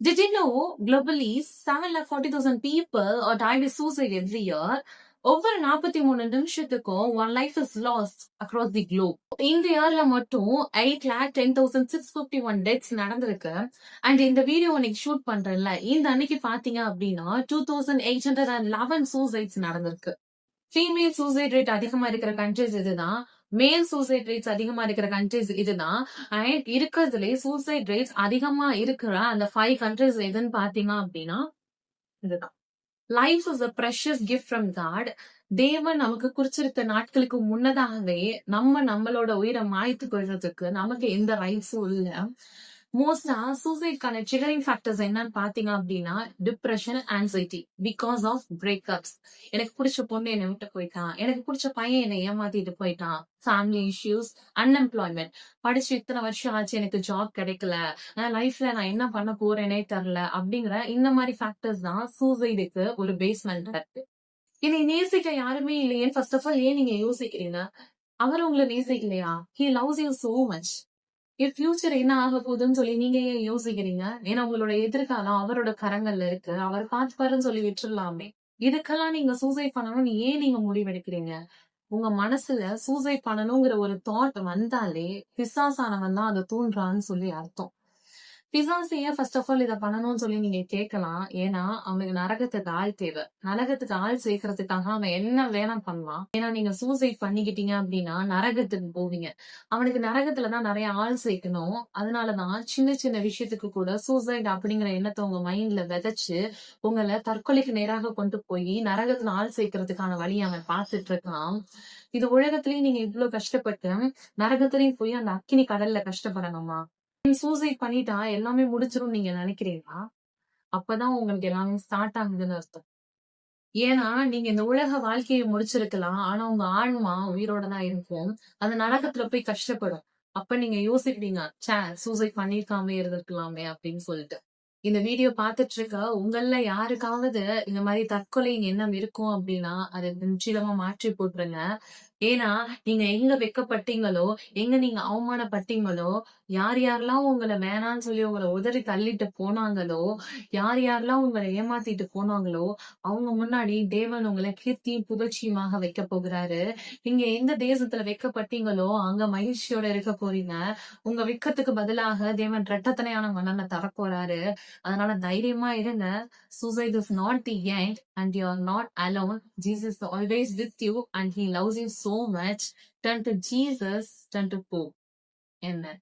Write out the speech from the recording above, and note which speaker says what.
Speaker 1: Did you know globally 740,000 people are died with suicide every year? ஒவ்வொரு 43 நிமிஷத்துக்கும் one life is lost across the globe. இந்த இயர்ல மட்டும் 8,10,651 deaths நடந்திருக்கு. And இந்த video இன்னைக்கு ஷூட் பண்றேன்ல, இந்த அன்னைக்கு பாத்தீங்க அப்படின்னா 2,811 சூசைட்ஸ் நடந்திருக்கு. ஃபீமேல் சூசைட் ரேட் அதிகமா இருக்கிற கண்ட்ரிஸ் இதுதான். மேல் சூசைட் ரேட்ஸ் அதிகமா இருக்கிற கண்ட்ரிஸ் இதுதான். அண்ட் இருக்கிறதுலே சூசைட் ரேட்ஸ் அதிகமா இருக்கிற அந்த 5 கண்ட்ரிஸ் எதுன்னு பாத்தீங்க அப்படின்னா இதுதான். Life is a precious gift from God. தேவன் நமக்கு குறிச்சிருக்க நாட்களுக்கு முன்னதாகவே நம்மளோட உயிரை மாய்த்து கொள்றதுக்கு நமக்கு எந்த ரைட்ஸும் இல்ல. மோஸ்டா சூசைட்கான ட்ரிகரிங் ஃபேக்டர்ஸ் என்னன்னு பாத்தீங்க அப்படின்னா depression, anxiety because of breakups. எனக்கு பிடிச்ச பொண்ணு என்னை விட்டு போயிட்டான், எனக்கு பிடிச்ச பையன் என்னை ஏமாத்திட்டு போயிட்டான், ஃபேமிலி இஷ்யூஸ், அன்எம்ப்ளாய்மெண்ட், படிச்சு இத்தனை வருஷம் ஆச்சு எனக்கு ஜாப் கிடைக்கல, லைஃப்ல நான் என்ன பண்ண போறேனே தெரியல அப்படிங்கிற இந்த மாதிரி ஃபேக்டர்ஸ் தான் சூசைடுக்கு ஒரு பேஸ்மெண்ட் இருக்கு. இதை நேசிக்க யாருமே இல்லையே ஃபர்ஸ்ட் ஆஃப் ஆல் ஏன் நீங்க யோசிக்கிறீங்க? அவர் உங்களை நேசிக்கலையா? He loves you so much. என் ஃபியூச்சர் என்ன ஆக போகுதுன்னு சொல்லி நீங்க ஏன் யோசிக்கிறீங்க? ஏன்னா உங்களோட எதிர்காலம் அவரோட கரங்கள்ல இருக்கு, அவர் பார்த்துப்பாருன்னு சொல்லி விட்டுடலாமே. இதுக்கெல்லாம் நீங்க சூசைட் பண்ணணும்னு ஏன் நீங்க முடிவெடுக்கிறீங்க? உங்க மனசுல சூசைட் பண்ணணுங்கிற ஒரு தாட் வந்தாலே பிசாசானவன் தான் அதை தூண்டுறான்னு சொல்லி அர்த்தம். பிசாசு ஏன் ஃபர்ஸ்ட் ஆஃப் ஆல் இதை பண்ணணும்னு சொல்லி நீங்க கேட்கலாம். ஏன்னா அவனுக்கு நரகத்துக்கு ஆள் தேவை. நரகத்துக்கு ஆள் சேர்க்கறதுக்காக அவன் என்ன வேணா பண்ணலாம். ஏன்னா நீங்க சூசைட் பண்ணிக்கிட்டீங்க அப்படின்னா நரகத்துக்கு போவீங்க. அவனுக்கு நரகத்துலதான் நிறைய ஆள் சேர்க்கணும். அதனாலதான் சின்ன சின்ன விஷயத்துக்கு கூட சூசைட் அப்படிங்கிற எண்ணத்தை உங்க மைண்ட்ல விதைச்சு உங்களை தற்கொலைக்கு நேராக கொண்டு போய் நரகத்துல ஆள் சேர்க்கறதுக்கான வழியை அவன் பார்த்துட்டு இருக்கான். இது உலகத்திலயும் நீங்க இவ்வளவு கஷ்டப்பட்டு நரகத்திலயும் போய் அந்த அக்கினி கடல்ல கஷ்டப்படணுமா? சூசைட் பண்ணிட்டா எல்லாமே முடிச்சிரும் நீங்க நினைக்கிறீங்களா? அப்பதான் உங்களுக்கு எல்லாமே ஸ்டார்ட் ஆகுதுன்னு அர்த்தம். ஏன்னா நீங்க இந்த உலக வாழ்க்கையை முடிச்சிருக்கலாம், ஆனா உங்க ஆன்மா உயிரோட தான் இருக்கும். அந்த நரகத்துல போய் கஷ்டப்படும். அப்ப நீங்க யோசிப்பீங்க, சூசைட் பண்ணிருக்காமே இருந்திருக்கலாமே அப்படின்னு சொல்லிட்டு. இந்த வீடியோ பார்த்துட்டு இருக்க உங்கள யாருக்காவது இந்த மாதிரி தற்கொலை எண்ணம் இருக்கும் அப்படின்னா அதை நிச்சயமா மாற்றி போட்டுருங்க. ஏன்னா நீங்க எங்க வெக்கப்பட்டீங்களோ, எங்க நீங்க அவமானப்பட்டீங்களோ, யார் யாரெல்லாம் உங்களை வேணான்னு சொல்லி உங்களை உதறி தள்ளிட்டு போனாங்களோ, யார் யாரெல்லாம் உங்களை ஏமாத்திட்டு போனாங்களோ, அவங்க முன்னாடி தேவன் உங்களை கீர்த்தியும் புகழ்ச்சியுமாக வைக்க போகிறாரு. நீங்க எந்த தேசத்துல வெக்கப்பட்டீங்களோ அங்க மகிழ்ச்சியோட இருக்க போறீங்க. உங்க வெக்கத்துக்கு பதிலாக தேவன் இரட்டத்தனையான மன்னனை தரப்போறாரு. அதனால தைரியமா இருங்க. Suicide is not the end and you are not alone. Jesus is always with you and he loves you so much. Turn to Jesus, turn to Pope. Amen.